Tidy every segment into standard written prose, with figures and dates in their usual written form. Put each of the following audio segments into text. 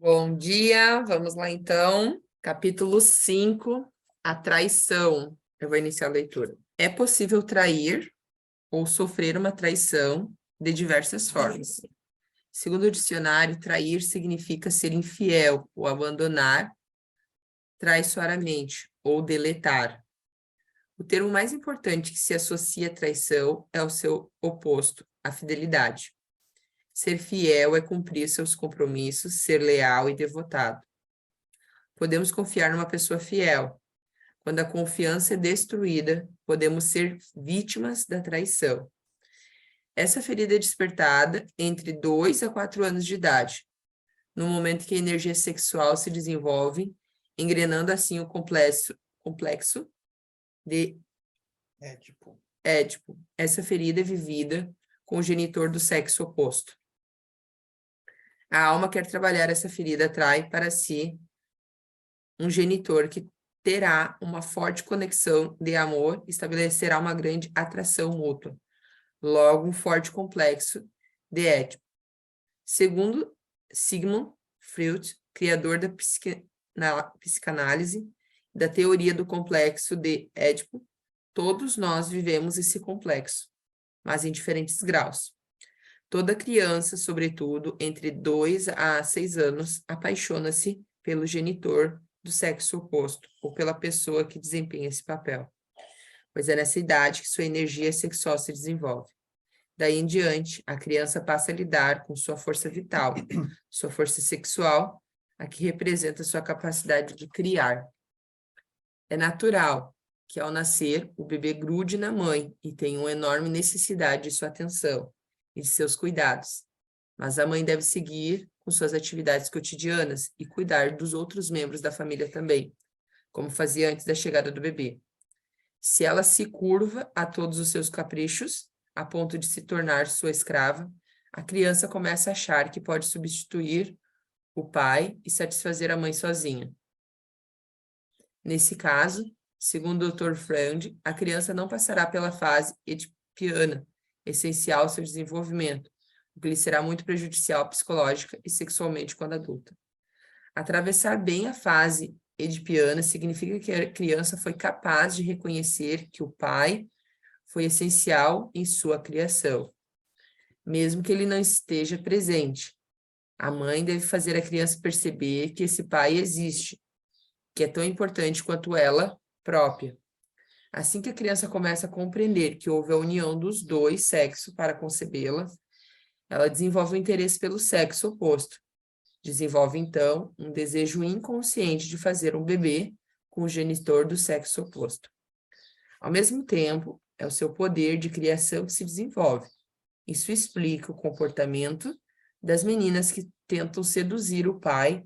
Bom dia, vamos lá então. Capítulo 5, a traição. Eu vou iniciar a leitura. É possível trair ou sofrer uma traição de diversas formas. Segundo o dicionário, trair significa ser infiel ou abandonar traiçoeiramente ou deletar. O termo mais importante que se associa à traição é o seu oposto, a fidelidade. Ser fiel é cumprir seus compromissos, ser leal e devotado. Podemos confiar numa pessoa fiel. Quando a confiança é destruída, podemos ser vítimas da traição. Essa ferida é despertada entre 2 a 4 anos de idade, no momento que a energia sexual se desenvolve, engrenando assim o complexo de Édipo. Essa ferida é vivida com o genitor do sexo oposto. A alma quer trabalhar essa ferida, atrai para si um genitor que terá uma forte conexão de amor e estabelecerá uma grande atração mútua. Logo, um forte complexo de Édipo. Segundo Sigmund Freud, criador da psicanálise, da teoria do complexo de Édipo, todos nós vivemos esse complexo, mas em diferentes graus. Toda criança, sobretudo entre 2 a 6 anos, apaixona-se pelo genitor do sexo oposto ou pela pessoa que desempenha esse papel, pois é nessa idade que sua energia sexual se desenvolve. Daí em diante, a criança passa a lidar com sua força vital, sua força sexual, a que representa sua capacidade de criar. É natural que ao nascer, o bebê grude na mãe e tenha uma enorme necessidade de sua atenção e de seus cuidados. Mas a mãe deve seguir com suas atividades cotidianas e cuidar dos outros membros da família também, como fazia antes da chegada do bebê. Se ela se curva a todos os seus caprichos, a ponto de se tornar sua escrava, a criança começa a achar que pode substituir o pai e satisfazer a mãe sozinha. Nesse caso, segundo o Dr. Freund, a criança não passará pela fase edipiana, essencial ao seu desenvolvimento, o que lhe será muito prejudicial psicológica e sexualmente quando adulta. Atravessar bem a fase edipiana significa que a criança foi capaz de reconhecer que o pai foi essencial em sua criação, mesmo que ele não esteja presente. A mãe deve fazer a criança perceber que esse pai existe, que é tão importante quanto ela própria. Assim que a criança começa a compreender que houve a união dos dois sexos para concebê-la, ela desenvolve o interesse pelo sexo oposto. Desenvolve, então, um desejo inconsciente de fazer um bebê com o genitor do sexo oposto. Ao mesmo tempo, é o seu poder de criação que se desenvolve. Isso explica o comportamento das meninas que tentam seduzir o pai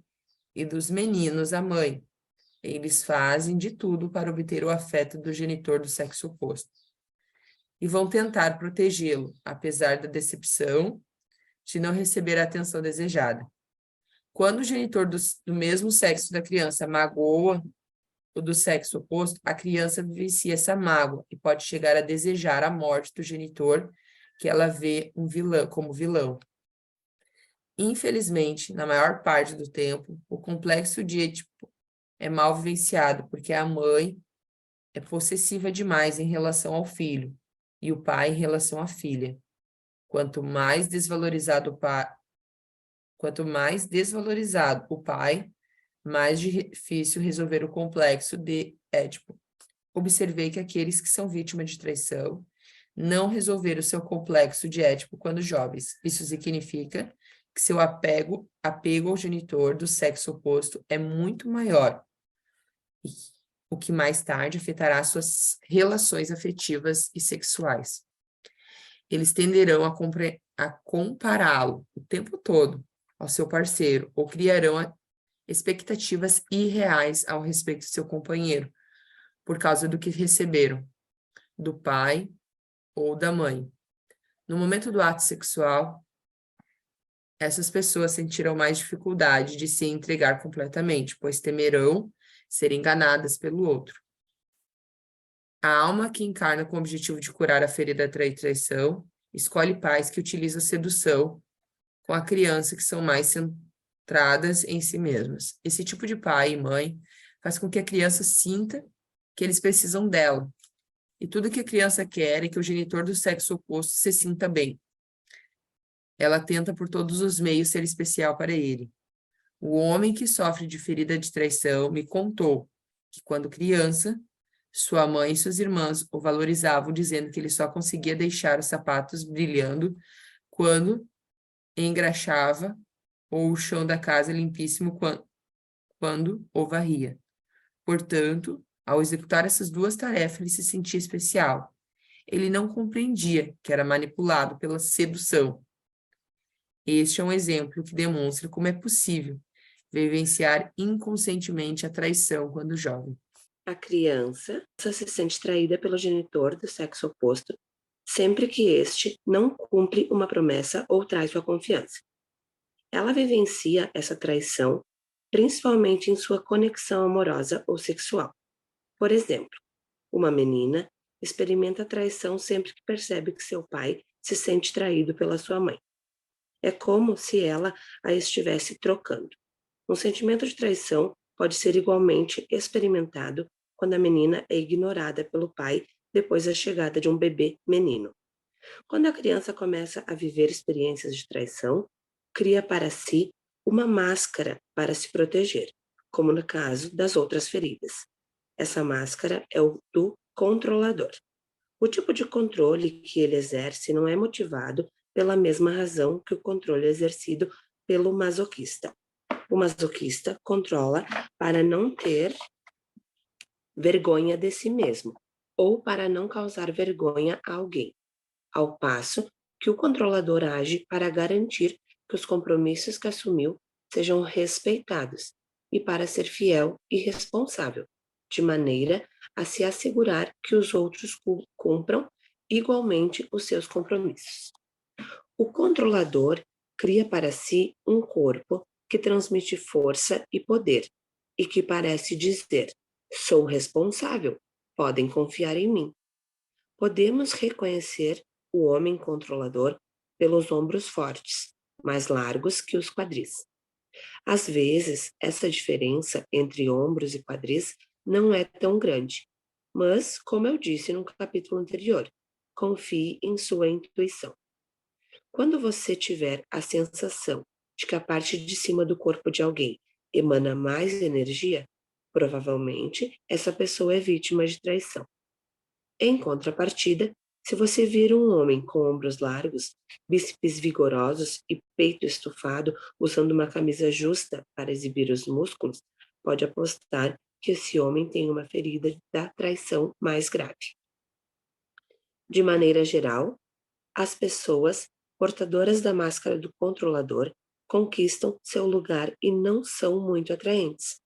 e dos meninos a mãe. Eles fazem de tudo para obter o afeto do genitor do sexo oposto. E vão tentar protegê-lo, apesar da decepção de não receber a atenção desejada. Quando o genitor do mesmo sexo da criança magoa o do sexo oposto, a criança vivencia essa mágoa e pode chegar a desejar a morte do genitor que ela vê como vilão. Infelizmente, na maior parte do tempo, o complexo de Édipo é mal vivenciado porque a mãe é possessiva demais em relação ao filho e o pai em relação à filha. Quanto mais desvalorizado o pai, mais difícil resolver o complexo de Édipo. Observei que aqueles que são vítimas de traição não resolveram o seu complexo de Édipo quando jovens. Isso significa que seu apego ao genitor do sexo oposto é muito maior, o que mais tarde afetará suas relações afetivas e sexuais. Eles tenderão a compará-lo o tempo todo ao seu parceiro ou criarão expectativas irreais ao respeito do seu companheiro, por causa do que receberam do pai ou da mãe. No momento do ato sexual, essas pessoas sentirão mais dificuldade de se entregar completamente, pois temerão ser enganadas pelo outro. A alma que encarna com o objetivo de curar a ferida da traição, escolhe pais que utilizam a sedução com a criança que são mais centradas em si mesmas. Esse tipo de pai e mãe faz com que a criança sinta que eles precisam dela. E tudo que a criança quer é que o genitor do sexo oposto se sinta bem. Ela tenta por todos os meios ser especial para ele. O homem que sofre de ferida de traição me contou que, quando criança, sua mãe e suas irmãs o valorizavam, dizendo que ele só conseguia deixar os sapatos brilhando quando engraxava ou o chão da casa limpíssimo quando o varria. Portanto, ao executar essas duas tarefas, ele se sentia especial. Ele não compreendia que era manipulado pela sedução. Este é um exemplo que demonstra como é possível vivenciar inconscientemente a traição quando jovem. A criança se sente traída pelo genitor do sexo oposto sempre que este não cumpre uma promessa ou trai sua confiança. Ela vivencia essa traição principalmente em sua conexão amorosa ou sexual. Por exemplo, uma menina experimenta traição sempre que percebe que seu pai se sente traído pela sua mãe. É como se ela a estivesse trocando. Um sentimento de traição pode ser igualmente experimentado quando a menina é ignorada pelo pai depois da chegada de um bebê menino. Quando a criança começa a viver experiências de traição, cria para si uma máscara para se proteger, como no caso das outras feridas. Essa máscara é o do controlador. O tipo de controle que ele exerce não é motivado pela mesma razão que o controle exercido pelo masoquista. O masoquista controla para não ter vergonha de si mesmo ou para não causar vergonha a alguém, ao passo que o controlador age para garantir que os compromissos que assumiu sejam respeitados e para ser fiel e responsável, de maneira a se assegurar que os outros cumpram igualmente os seus compromissos. O controlador cria para si um corpo que transmite força e poder e que parece dizer: sou responsável, podem confiar em mim. Podemos reconhecer o homem controlador pelos ombros fortes, mais largos que os quadris. Às vezes, essa diferença entre ombros e quadris não é tão grande, mas, como eu disse no capítulo anterior, confie em sua intuição. Quando você tiver a sensação de que a parte de cima do corpo de alguém emana mais energia, provavelmente essa pessoa é vítima de traição. Em contrapartida, se você vir um homem com ombros largos, bíceps vigorosos e peito estufado, usando uma camisa justa para exibir os músculos, pode apostar que esse homem tem uma ferida da traição mais grave. De maneira geral, as pessoas portadoras da máscara do controlador conquistam seu lugar e não são muito atraentes.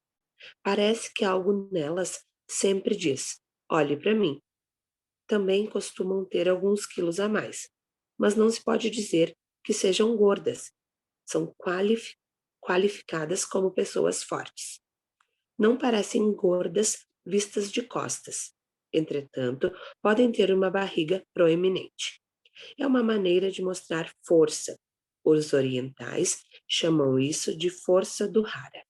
Parece que algo nelas sempre diz: olhe para mim. Também costumam ter alguns quilos a mais, mas não se pode dizer que sejam gordas. São qualificadas como pessoas fortes. Não parecem gordas vistas de costas. Entretanto, podem ter uma barriga proeminente. É uma maneira de mostrar força. Os orientais chamam isso de força do hara.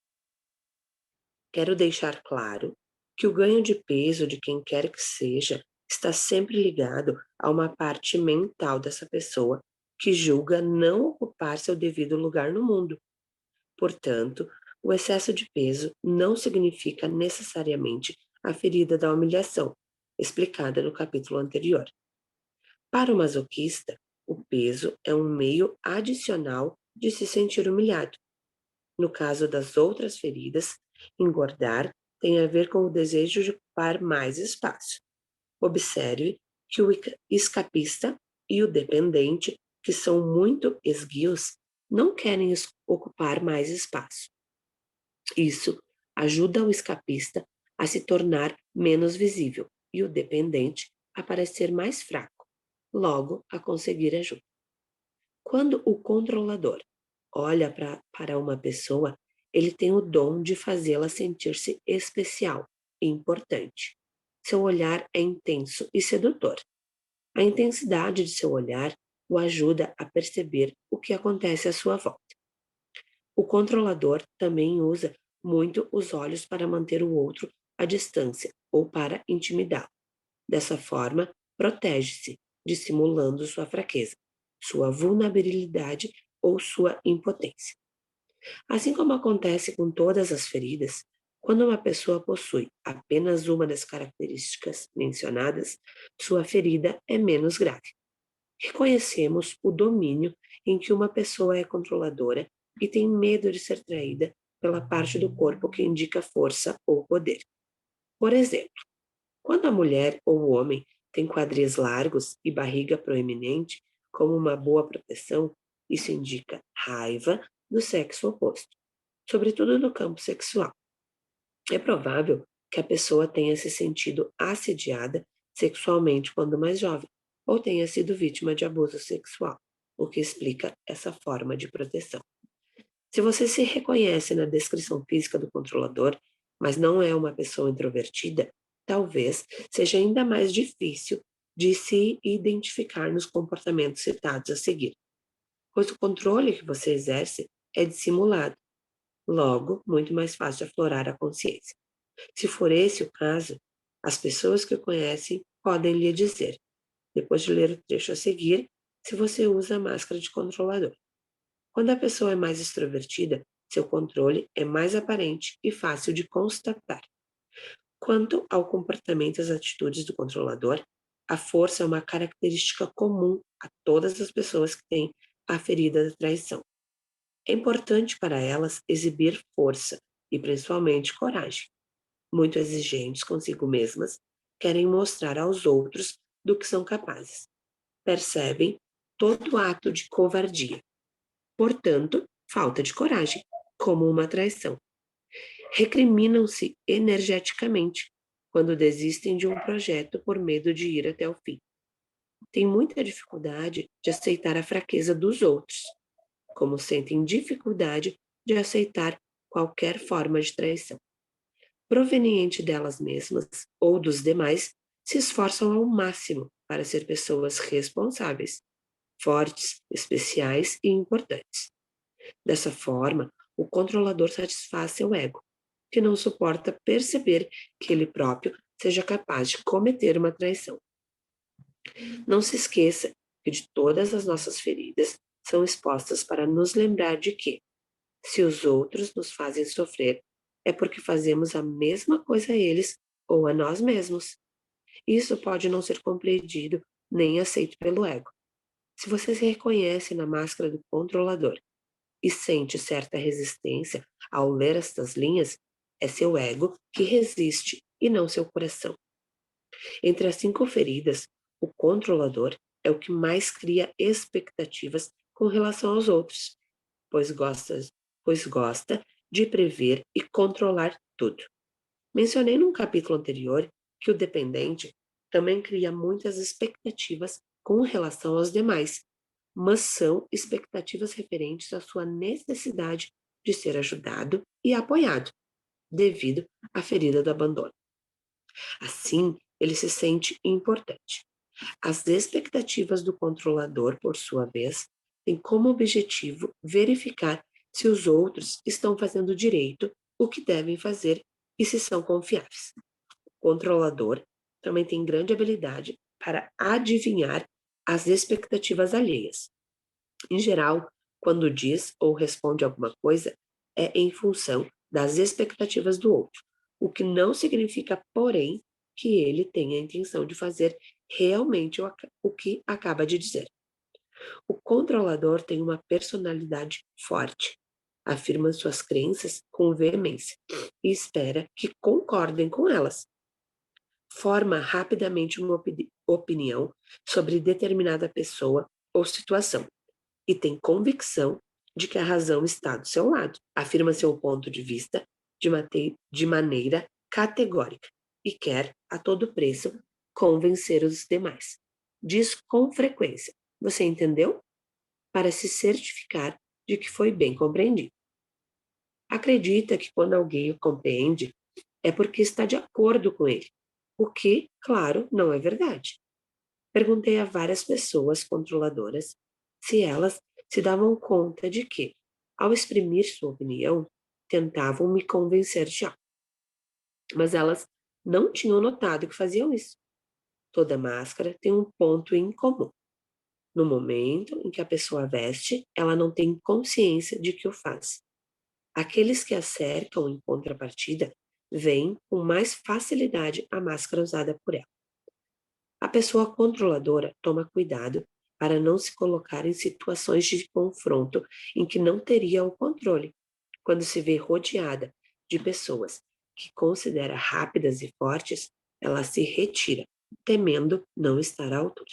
Quero deixar claro que o ganho de peso de quem quer que seja está sempre ligado a uma parte mental dessa pessoa que julga não ocupar seu devido lugar no mundo. Portanto, o excesso de peso não significa necessariamente a ferida da humilhação, explicada no capítulo anterior. Para o masoquista, o peso é um meio adicional de se sentir humilhado. No caso das outras feridas, engordar tem a ver com o desejo de ocupar mais espaço. Observe que o escapista e o dependente, que são muito esguios, não querem ocupar mais espaço. Isso ajuda o escapista a se tornar menos visível e o dependente a parecer mais fraco, logo a conseguir ajuda. Quando o controlador olha para uma pessoa, ele tem o dom de fazê-la sentir-se especial e importante. Seu olhar é intenso e sedutor. A intensidade de seu olhar o ajuda a perceber o que acontece à sua volta. O controlador também usa muito os olhos para manter o outro à distância ou para intimidá-lo. Dessa forma, protege-se, dissimulando sua fraqueza, sua vulnerabilidade ou sua impotência. Assim como acontece com todas as feridas, quando uma pessoa possui apenas uma das características mencionadas, sua ferida é menos grave. Reconhecemos o domínio em que uma pessoa é controladora e tem medo de ser traída pela parte do corpo que indica força ou poder. Por exemplo, quando a mulher ou o homem tem quadris largos e barriga proeminente, como uma boa proteção, isso indica raiva do sexo oposto, sobretudo no campo sexual. É provável que a pessoa tenha se sentido assediada sexualmente quando mais jovem, ou tenha sido vítima de abuso sexual, o que explica essa forma de proteção. Se você se reconhece na descrição física do controlador, mas não é uma pessoa introvertida, talvez seja ainda mais difícil de se identificar nos comportamentos citados a seguir, pois o controle que você exerce é dissimulado, logo, muito mais fácil de aflorar a consciência. Se for esse o caso, as pessoas que o conhecem podem lhe dizer, depois de ler o trecho a seguir, se você usa a máscara de controlador. Quando a pessoa é mais extrovertida, seu controle é mais aparente e fácil de constatar. Quanto ao comportamento e às atitudes do controlador, a força é uma característica comum a todas as pessoas que têm a ferida da traição. É importante para elas exibir força e principalmente coragem. Muito exigentes consigo mesmas, querem mostrar aos outros do que são capazes. Percebem todo ato de covardia, portanto, falta de coragem, como uma traição. Recriminam-se energeticamente quando desistem de um projeto por medo de ir até o fim. Têm muita dificuldade de aceitar a fraqueza dos outros, como sentem dificuldade de aceitar qualquer forma de traição. Proveniente delas mesmas ou dos demais, se esforçam ao máximo para ser pessoas responsáveis, fortes, especiais e importantes. Dessa forma, o controlador satisfaz seu ego, que não suporta perceber que ele próprio seja capaz de cometer uma traição. Não se esqueça que de todas as nossas feridas são expostas para nos lembrar de que, se os outros nos fazem sofrer, é porque fazemos a mesma coisa a eles ou a nós mesmos. Isso pode não ser compreendido nem aceito pelo ego. Se você se reconhece na máscara do controlador e sente certa resistência ao ler estas linhas, é seu ego que resiste e não seu coração. Entre as 5 feridas, o controlador é o que mais cria expectativas com relação aos outros, pois gosta, pois gosta de prever e controlar tudo. Mencionei num capítulo anterior que o dependente também cria muitas expectativas com relação aos demais, mas são expectativas referentes à sua necessidade de ser ajudado e apoiado, devido à ferida do abandono. Assim, ele se sente importante. As expectativas do controlador, por sua vez, têm como objetivo verificar se os outros estão fazendo direito o que devem fazer e se são confiáveis. O controlador também tem grande habilidade para adivinhar as expectativas alheias. Em geral, quando diz ou responde alguma coisa, é em função das expectativas do outro, o que não significa, porém, que ele tenha a intenção de fazer realmente o que acaba de dizer. O controlador tem uma personalidade forte, afirma suas crenças com veemência e espera que concordem com elas. Forma rapidamente uma opinião sobre determinada pessoa ou situação e tem convicção de que a razão está do seu lado. Afirma seu ponto de vista de maneira categórica e quer, a todo preço, convencer os demais. Diz com frequência: você entendeu? Para se certificar de que foi bem compreendido. Acredita que quando alguém o compreende, é porque está de acordo com ele, o que, claro, não é verdade. Perguntei a várias pessoas controladoras se elas se davam conta de que, Ao exprimir sua opinião, tentavam me convencer de algo, mas elas não tinham notado que faziam isso. Toda máscara tem um ponto em comum. No momento em que a pessoa veste, ela não tem consciência de que o faz. Aqueles que a cercam em contrapartida veem com mais facilidade a máscara usada por ela. A pessoa controladora toma cuidado para não se colocar em situações de confronto em que não teria o controle. Quando se vê rodeada de pessoas que considera rápidas e fortes, ela se retira, temendo não estar à altura.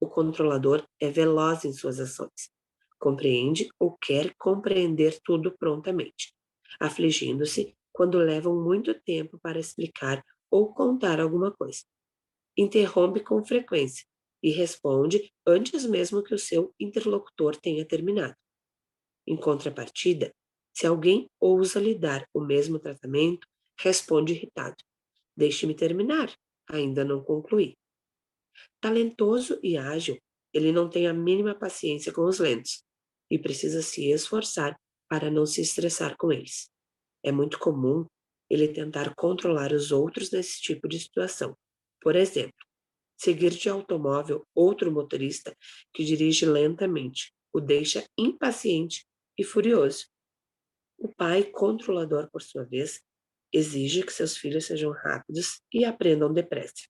O controlador é veloz em suas ações, compreende ou quer compreender tudo prontamente, afligindo-se quando levam muito tempo para explicar ou contar alguma coisa. Interrompe com frequência e responde antes mesmo que o seu interlocutor tenha terminado. Em contrapartida, se alguém ousa lhe dar o mesmo tratamento, responde irritado: Deixe-me terminar, ainda não concluí. Talentoso e ágil, ele não tem a mínima paciência com os lentos e precisa se esforçar para não se estressar com eles. É muito comum ele tentar controlar os outros nesse tipo de situação. Por exemplo, seguir de automóvel outro motorista que dirige lentamente, o deixa impaciente e furioso. O pai controlador, por sua vez, exige que seus filhos sejam rápidos e aprendam depressa.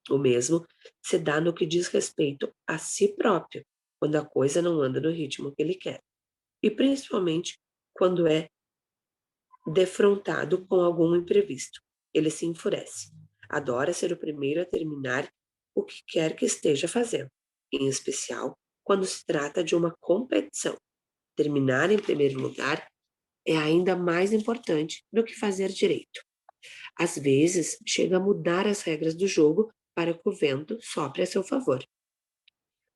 O mesmo se dá no que diz respeito a si próprio, quando a coisa não anda no ritmo que ele quer. E principalmente quando é defrontado com algum imprevisto. Ele se enfurece. Adora ser o primeiro a terminar o que quer que esteja fazendo, em especial quando se trata de uma competição. Terminar em primeiro lugar é ainda mais importante do que fazer direito. Às vezes, chega a mudar as regras do jogo para que o vento sopre a seu favor.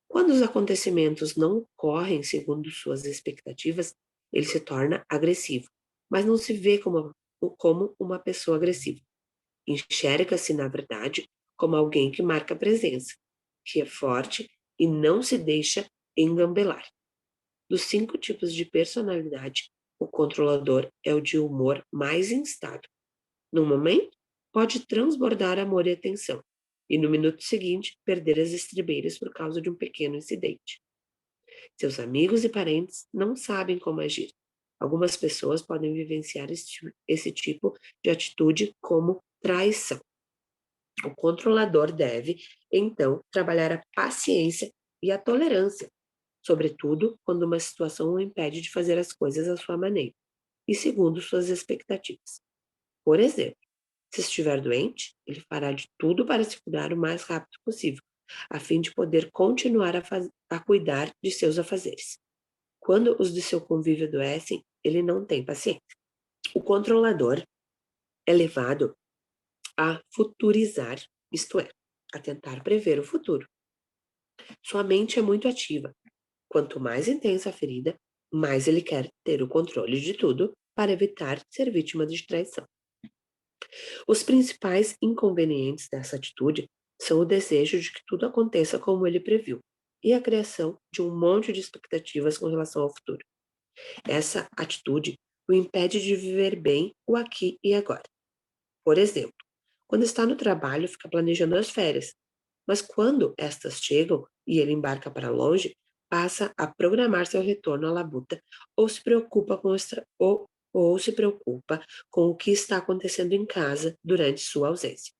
Quando os acontecimentos não ocorrem segundo suas expectativas, ele se torna agressivo, mas não se vê como uma pessoa agressiva. Enxerga-se, na verdade, como alguém que marca presença, que é forte e não se deixa engambelar. Dos 5 tipos de personalidade, o controlador é o de humor mais instável. No momento, pode transbordar amor e atenção, e no minuto seguinte, perder as estribeiras por causa de um pequeno incidente. Seus amigos e parentes não sabem como agir. Algumas pessoas podem vivenciar esse tipo de atitude como traição. O controlador deve, então, trabalhar a paciência e a tolerância, sobretudo quando uma situação o impede de fazer as coisas à sua maneira e segundo suas expectativas. Por exemplo, se estiver doente, ele fará de tudo para se curar o mais rápido possível, a fim de poder continuar a cuidar de seus afazeres. Quando os de seu convívio adoecem, ele não tem paciência. O controlador é levado a futurizar, isto é, a tentar prever o futuro. Sua mente é muito ativa. Quanto mais intensa a ferida, mais ele quer ter o controle de tudo para evitar ser vítima de traição. Os principais inconvenientes dessa atitude são o desejo de que tudo aconteça como ele previu e a criação de um monte de expectativas com relação ao futuro. Essa atitude o impede de viver bem o aqui e agora. Por exemplo, quando está no trabalho, fica planejando as férias, mas quando estas chegam e ele embarca para longe, passa a programar seu retorno à labuta ou se preocupa ou se preocupa com o que está acontecendo em casa durante sua ausência.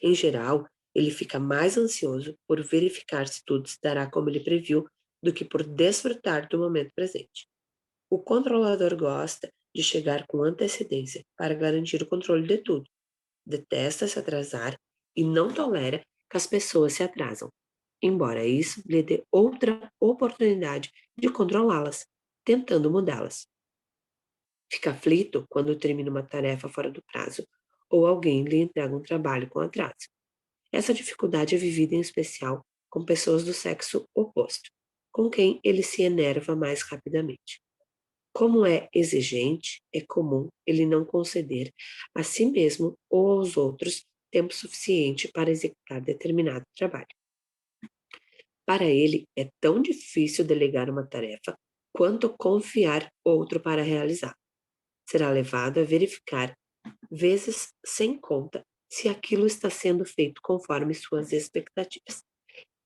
Em geral, ele fica mais ansioso por verificar se tudo se dará como ele previu do que por desfrutar do momento presente. O controlador gosta de chegar com antecedência para garantir o controle de tudo. Detesta se atrasar e não tolera que as pessoas se atrasam, embora isso lhe dê outra oportunidade de controlá-las, tentando mudá-las. Fica aflito quando termina uma tarefa fora do prazo ou alguém lhe entrega um trabalho com atraso. Essa dificuldade é vivida em especial com pessoas do sexo oposto, com quem ele se enerva mais rapidamente. Como é exigente, é comum ele não conceder a si mesmo ou aos outros tempo suficiente para executar determinado trabalho. Para ele, é tão difícil delegar uma tarefa quanto confiar outro para realizar. Será levado a verificar, vezes sem conta, se aquilo está sendo feito conforme suas expectativas.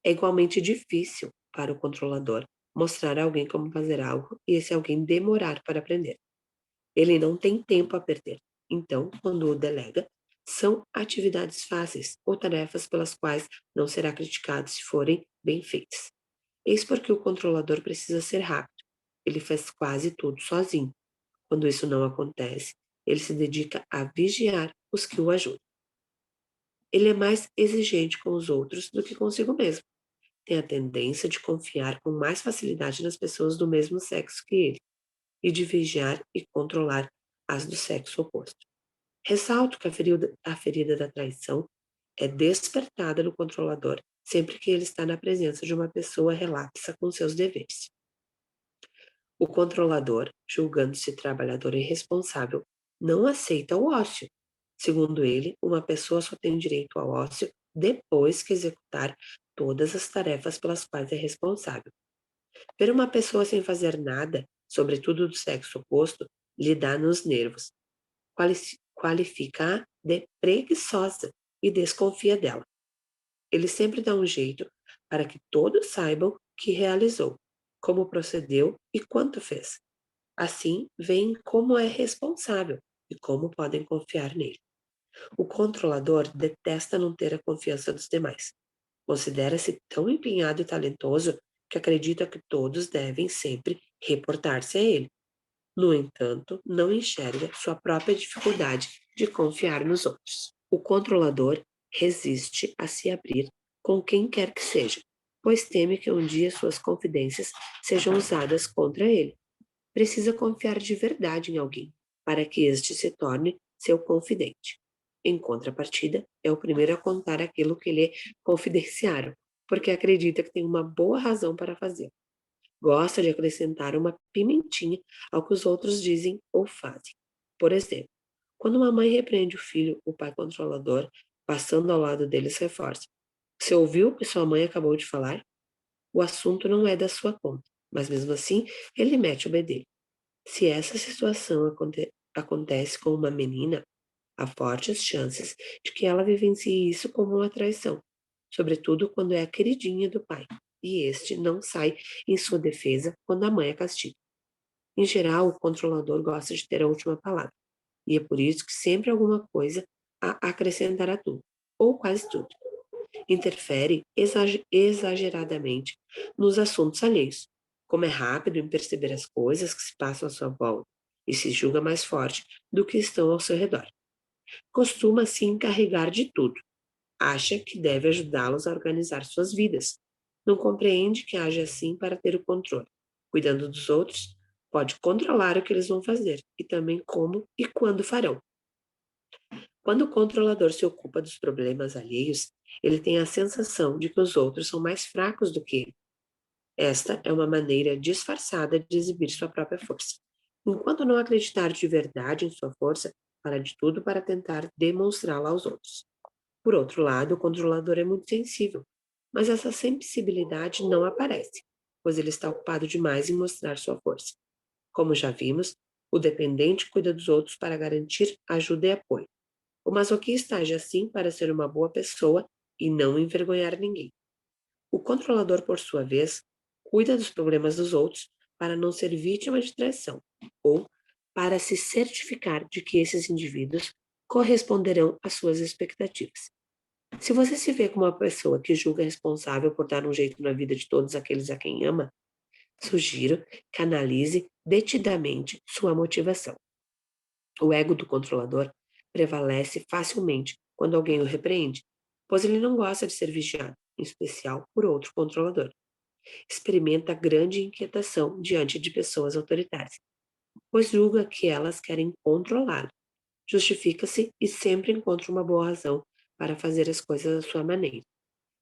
É igualmente difícil para o controlador mostrar a alguém como fazer algo e esse alguém demorar para aprender. Ele não tem tempo a perder. Então, quando o delega, são atividades fáceis ou tarefas pelas quais não será criticado se forem bem feitas. Eis porque o controlador precisa ser rápido. Ele faz quase tudo sozinho. Quando isso não acontece, ele se dedica a vigiar os que o ajudam. Ele é mais exigente com os outros do que consigo mesmo. Tem a tendência de confiar com mais facilidade nas pessoas do mesmo sexo que ele e de vigiar e controlar as do sexo oposto. Ressalto que a ferida da traição é despertada no controlador sempre que ele está na presença de uma pessoa relapsa com seus deveres. O controlador, julgando-se trabalhador irresponsável, não aceita o ócio. Segundo ele, uma pessoa só tem direito ao ócio depois que executar todas as tarefas pelas quais é responsável. Ver uma pessoa sem fazer nada, sobretudo do sexo oposto, lhe dá nos nervos. Qualifica-a de preguiçosa e desconfia dela. Ele sempre dá um jeito para que todos saibam que realizou, como procedeu e quanto fez. Assim, veem como é responsável e como podem confiar nele. O controlador detesta não ter a confiança dos demais. Considera-se tão empenhado e talentoso que acredita que todos devem sempre reportar-se a ele. No entanto, não enxerga sua própria dificuldade de confiar nos outros. O controlador resiste a se abrir com quem quer que seja, pois teme que um dia suas confidências sejam usadas contra ele. Precisa confiar de verdade em alguém, para que este se torne seu confidente. Em contrapartida, é o primeiro a contar aquilo que lhe confidenciaram, porque acredita que tem uma boa razão para fazer. Gosta de acrescentar uma pimentinha ao que os outros dizem ou fazem. Por exemplo, quando uma mãe repreende o filho, o pai controlador, passando ao lado deles, reforça: Você ouviu o que sua mãe acabou de falar? O assunto não é da sua conta, mas mesmo assim ele mete o bedelho. Se essa situação acontece com uma menina, há fortes chances de que ela vivencie isso como uma traição, sobretudo quando é a queridinha do pai, e este não sai em sua defesa quando a mãe a castiga. Em geral, o controlador gosta de ter a última palavra, e é por isso que sempre há alguma coisa a acrescentar a tudo, ou quase tudo. Interfere exageradamente nos assuntos alheios, como é rápido em perceber as coisas que se passam à sua volta e se julga mais forte do que estão ao seu redor. Costuma se encarregar de tudo. Acha que deve ajudá-los a organizar suas vidas. Não compreende que age assim para ter o controle. Cuidando dos outros, pode controlar o que eles vão fazer e também como e quando farão. Quando o controlador se ocupa dos problemas alheios, ele tem a sensação de que os outros são mais fracos do que ele. Esta é uma maneira disfarçada de exibir sua própria força. Enquanto não acreditar de verdade em sua força, fará de tudo para tentar demonstrá-la aos outros. Por outro lado, o controlador é muito sensível, mas essa sensibilidade não aparece, pois ele está ocupado demais em mostrar sua força. Como já vimos, o dependente cuida dos outros para garantir ajuda e apoio. O masoquista age assim para ser uma boa pessoa e não envergonhar ninguém. O controlador, por sua vez, cuida dos problemas dos outros para não ser vítima de traição ou para se certificar de que esses indivíduos corresponderão às suas expectativas. Se você se vê como uma pessoa que julga responsável por dar um jeito na vida de todos aqueles a quem ama, sugiro que analise detidamente sua motivação. O ego do controlador prevalece facilmente quando alguém o repreende, pois ele não gosta de ser vigiado, em especial por outro controlador. Experimenta grande inquietação diante de pessoas autoritárias, pois julga que elas querem controlá-lo. Justifica-se e sempre encontra uma boa razão para fazer as coisas à sua maneira.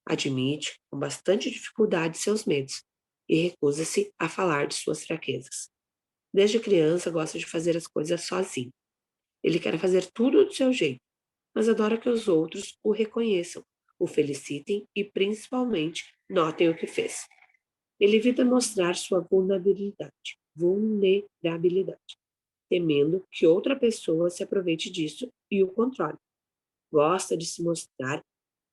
Admite, com bastante dificuldade, seus medos e recusa-se a falar de suas fraquezas. Desde criança gosta de fazer as coisas sozinho. Ele quer fazer tudo do seu jeito, mas adora que os outros o reconheçam, o felicitem e, principalmente, notem o que fez. Ele evita mostrar sua vulnerabilidade, temendo que outra pessoa se aproveite disso e o controle. Gosta de se mostrar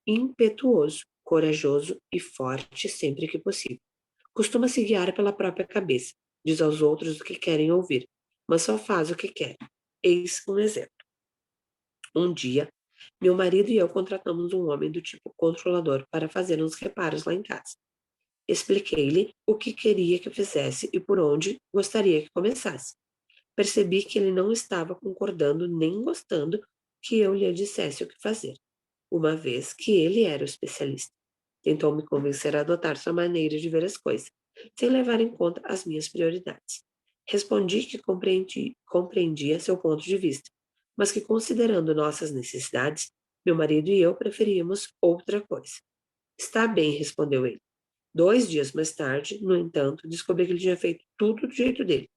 impetuoso, corajoso e forte sempre que possível. Costuma se guiar pela própria cabeça, diz aos outros o que querem ouvir, mas só faz o que quer. Eis um exemplo. Um dia, meu marido e eu contratamos um homem do tipo controlador para fazer uns reparos lá em casa. Expliquei-lhe o que queria que fizesse e por onde gostaria que começasse. Percebi que ele não estava concordando nem gostando que eu lhe dissesse o que fazer, uma vez que ele era o especialista. Tentou me convencer a adotar sua maneira de ver as coisas, sem levar em conta as minhas prioridades. Respondi que compreendia seu ponto de vista, mas que, considerando nossas necessidades, meu marido e eu preferíamos outra coisa. Está bem, respondeu ele. 2 dias mais tarde, no entanto, descobri que ele tinha feito tudo do jeito dele.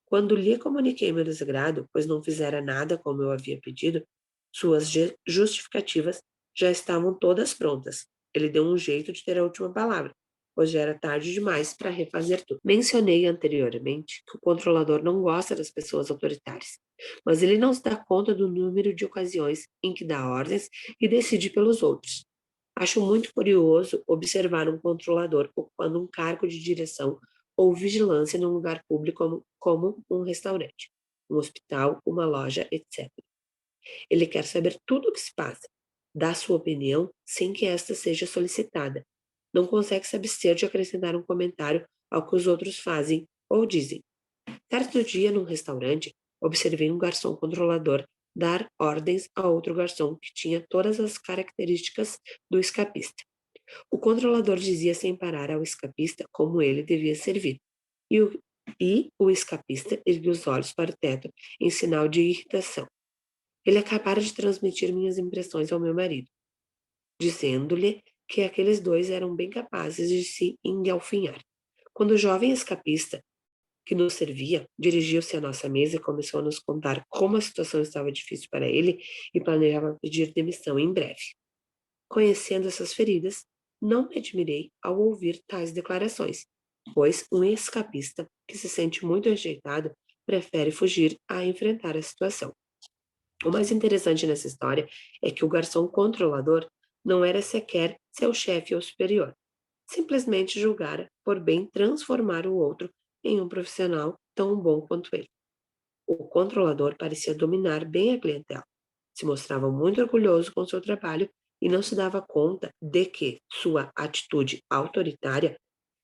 Quando lhe comuniquei meu desagrado, pois não fizera nada como eu havia pedido, suas justificativas já estavam todas prontas. Ele deu um jeito de ter a última palavra, pois já era tarde demais para refazer tudo. Mencionei anteriormente que o controlador não gosta das pessoas autoritárias, mas ele não se dá conta do número de ocasiões em que dá ordens e decide pelos outros. Acho muito curioso observar um controlador ocupando um cargo de direção ou vigilância num lugar público como um restaurante, um hospital, uma loja, etc. Ele quer saber tudo o que se passa, dá sua opinião sem que esta seja solicitada. Não consegue se abster de acrescentar um comentário ao que os outros fazem ou dizem. Certo dia, num restaurante, observei um garçom controlador dar ordens a outro garçom que tinha todas as características do escapista. O controlador dizia sem parar ao escapista como ele devia servir, e o escapista ergueu os olhos para o teto em sinal de irritação. Ele acabara de transmitir minhas impressões ao meu marido, dizendo-lhe que aqueles dois eram bem capazes de se engalfinhar. Quando o jovem escapista que nos servia, dirigiu-se à nossa mesa e começou a nos contar como a situação estava difícil para ele e planejava pedir demissão em breve. Conhecendo essas feridas, não me admirei ao ouvir tais declarações, pois um escapista que se sente muito rejeitado prefere fugir a enfrentar a situação. O mais interessante nessa história é que o garçom controlador não era sequer seu chefe ou superior. Simplesmente julgara por bem transformar o outro em um profissional tão bom quanto ele. O controlador parecia dominar bem a clientela. Se mostrava muito orgulhoso com seu trabalho e não se dava conta de que sua atitude autoritária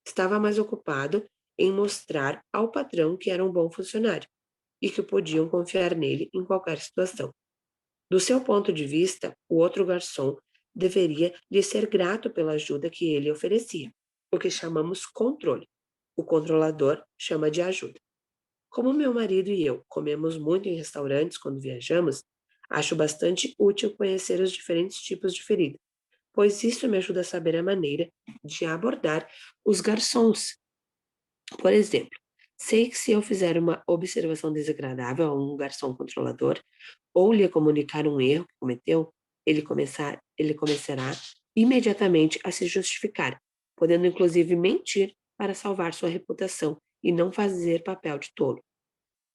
estava mais ocupado em mostrar ao patrão que era um bom funcionário e que podiam confiar nele em qualquer situação. Do seu ponto de vista, o outro garçom deveria lhe ser grato pela ajuda que ele oferecia, o que chamamos controle. O controlador chama de ajuda. Como meu marido e eu comemos muito em restaurantes quando viajamos, acho bastante útil conhecer os diferentes tipos de ferida, pois isso me ajuda a saber a maneira de abordar os garçons. Por exemplo, sei que se eu fizer uma observação desagradável a um garçom controlador ou lhe comunicar um erro que cometeu, ele começará imediatamente a se justificar, podendo inclusive mentir para salvar sua reputação e não fazer papel de tolo.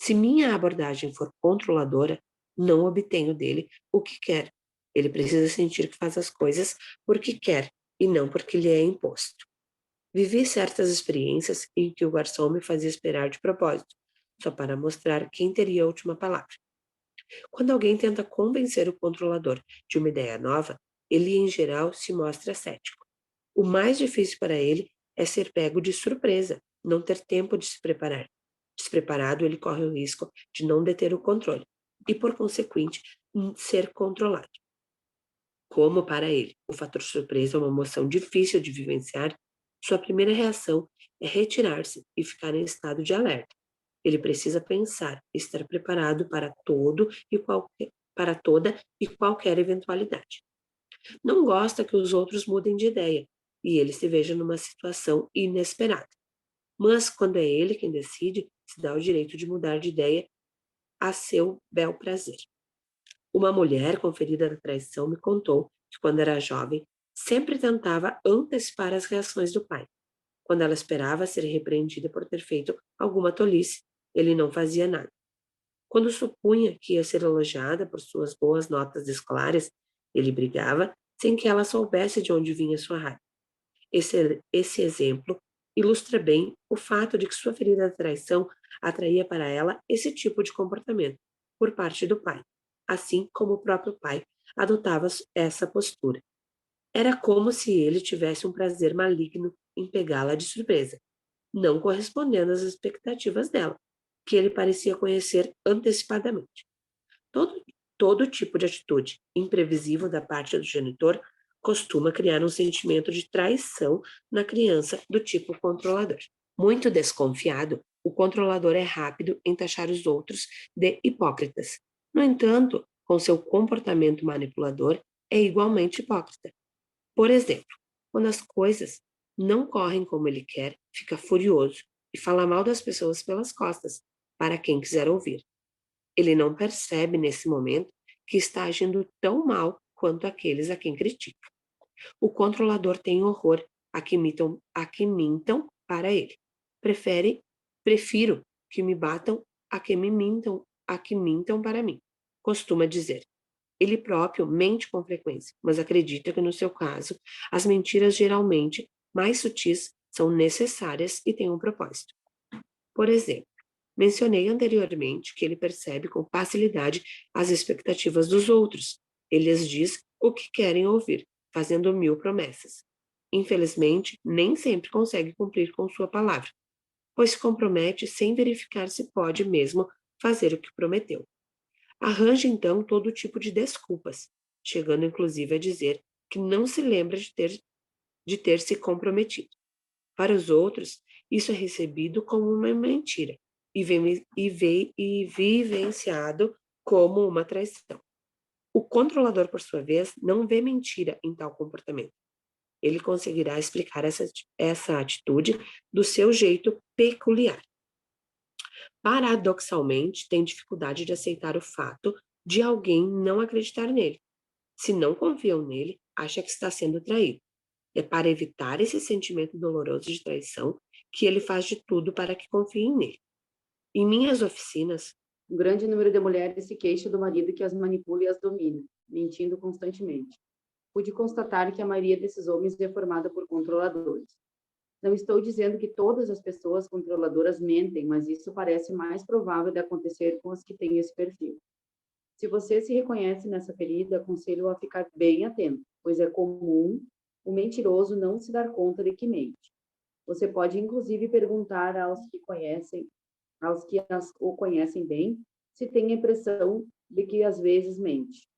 Se minha abordagem for controladora, não obtenho dele o que quer. Ele precisa sentir que faz as coisas porque quer e não porque lhe é imposto. Vivi certas experiências em que o garçom me fazia esperar de propósito, só para mostrar quem teria a última palavra. Quando alguém tenta convencer o controlador de uma ideia nova, ele, em geral, se mostra cético. O mais difícil para ele é ser pego de surpresa, não ter tempo de se preparar. Despreparado, ele corre o risco de não deter o controle e, por consequente, ser controlado. Como para ele o fator surpresa é uma emoção difícil de vivenciar, sua primeira reação é retirar-se e ficar em estado de alerta. Ele precisa pensar e estar preparado para toda e qualquer eventualidade. Não gosta que os outros mudem de ideia e ele se veja numa situação inesperada. Mas quando é ele quem decide, se dá o direito de mudar de ideia a seu bel prazer. Uma mulher com ferida da traição me contou que, quando era jovem, sempre tentava antecipar as reações do pai. Quando ela esperava ser repreendida por ter feito alguma tolice, ele não fazia nada. Quando supunha que ia ser elogiada por suas boas notas escolares, ele brigava sem que ela soubesse de onde vinha sua raiva. Esse exemplo ilustra bem o fato de que sua ferida de traição atraía para ela esse tipo de comportamento por parte do pai, assim como o próprio pai adotava essa postura. Era como se ele tivesse um prazer maligno em pegá-la de surpresa, não correspondendo às expectativas dela, que ele parecia conhecer antecipadamente. Todo, todo tipo de atitude imprevisível da parte do genitor costuma criar um sentimento de traição na criança do tipo controlador. Muito desconfiado, o controlador é rápido em taxar os outros de hipócritas. No entanto, com seu comportamento manipulador, é igualmente hipócrita. Por exemplo, quando as coisas não correm como ele quer, fica furioso e fala mal das pessoas pelas costas, para quem quiser ouvir. Ele não percebe nesse momento que está agindo tão mal quanto aqueles a quem critica. O controlador tem horror a que mintam para ele. Prefiro que me batam a que mintam para mim, costuma dizer. Ele próprio mente com frequência, mas acredita que no seu caso, as mentiras geralmente mais sutis são necessárias e têm um propósito. Por exemplo, mencionei anteriormente que ele percebe com facilidade as expectativas dos outros. Ele lhes diz o que querem ouvir, fazendo 1000 promessas. Infelizmente, nem sempre consegue cumprir com sua palavra, pois se compromete sem verificar se pode mesmo fazer o que prometeu. Arranja então todo tipo de desculpas, chegando inclusive a dizer que não se lembra de ter se comprometido. Para os outros, isso é recebido como uma mentira e vivenciado como uma traição. O controlador, por sua vez, não vê mentira em tal comportamento. Ele conseguirá explicar essa atitude do seu jeito peculiar. Paradoxalmente, tem dificuldade de aceitar o fato de alguém não acreditar nele. Se não confiam nele, acha que está sendo traído. É para evitar esse sentimento doloroso de traição que ele faz de tudo para que confiem nele. Em minhas oficinas, um grande número de mulheres se queixa do marido que as manipula e as domina, mentindo constantemente. Pude constatar que a maioria desses homens é formada por controladores. Não estou dizendo que todas as pessoas controladoras mentem, mas isso parece mais provável de acontecer com as que têm esse perfil. Se você se reconhece nessa ferida, aconselho a ficar bem atento, pois é comum o mentiroso não se dar conta de que mente. Você pode, inclusive, perguntar aos que o conhecem bem, se tem a impressão de que às vezes mente.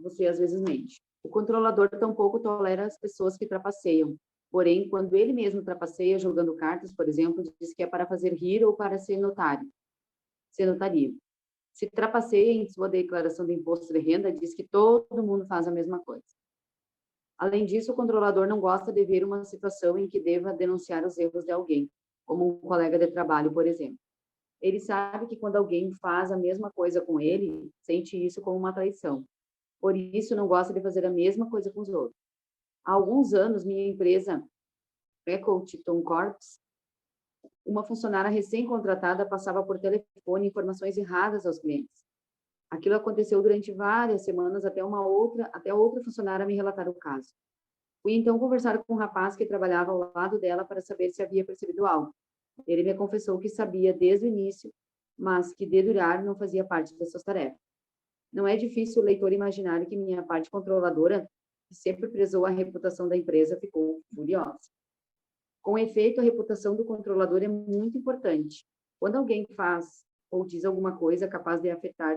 Você às vezes mente. O controlador tampouco tolera as pessoas que trapaceiam. Porém, quando ele mesmo trapaceia jogando cartas, por exemplo, diz que é para fazer rir ou para ser notario. Se trapaceia em sua declaração de imposto de renda, diz que todo mundo faz a mesma coisa. Além disso, o controlador não gosta de ver uma situação em que deva denunciar os erros de alguém, como um colega de trabalho, por exemplo. Ele sabe que quando alguém faz a mesma coisa com ele, sente isso como uma traição. Por isso, não gosta de fazer a mesma coisa com os outros. Há alguns anos, minha empresa, Ecotiton Corps, uma funcionária recém-contratada passava por telefone informações erradas aos clientes. Aquilo aconteceu durante várias semanas até outra funcionária me relatar o caso. Fui então conversar com um rapaz que trabalhava ao lado dela para saber se havia percebido algo. Ele me confessou que sabia desde o início, mas que dedurar não fazia parte das suas tarefas. Não é difícil o leitor imaginar que minha parte controladora, que sempre prezou a reputação da empresa, ficou furiosa. Com efeito, a reputação do controlador é muito importante. Quando alguém faz ou diz alguma coisa capaz de afetar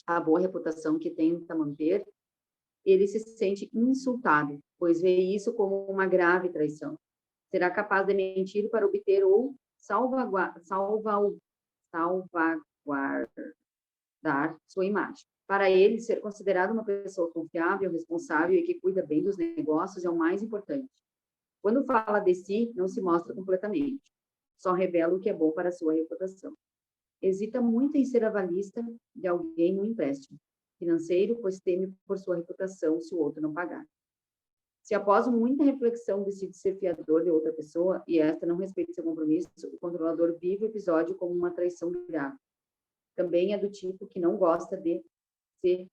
a boa reputação que tenta manter, ele se sente insultado, pois vê isso como uma grave traição. Será capaz de mentir para obter ou salvaguardar sua imagem. Para ele, ser considerado uma pessoa confiável, responsável e que cuida bem dos negócios é o mais importante. Quando fala de si, não se mostra completamente. Só revela o que é bom para a sua reputação. Hesita muito em ser avalista de alguém no empréstimo financeiro, pois teme por sua reputação se o outro não pagar. Se após muita reflexão decide ser fiador de outra pessoa e esta não respeita seu compromisso, o controlador vive o episódio como uma traição grave. Também é do tipo que não gosta de se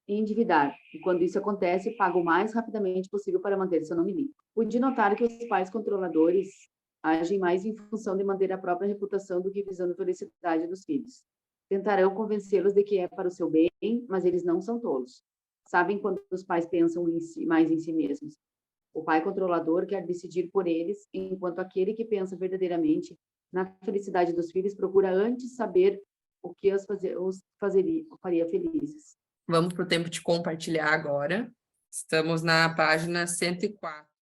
endividar, e quando isso acontece, paga o mais rapidamente possível para manter seu nome limpo. Pude notar que os pais controladores agem mais em função de manter a própria reputação do que visando a felicidade dos filhos. Tentarão convencê-los de que é para o seu bem, mas eles não são tolos. Sabem quando os pais pensam mais em si mesmos. O pai controlador quer decidir por eles, enquanto aquele que pensa verdadeiramente na felicidade dos filhos procura antes saber o que os faria felizes. Vamos para o tempo de compartilhar agora. Estamos na página 104.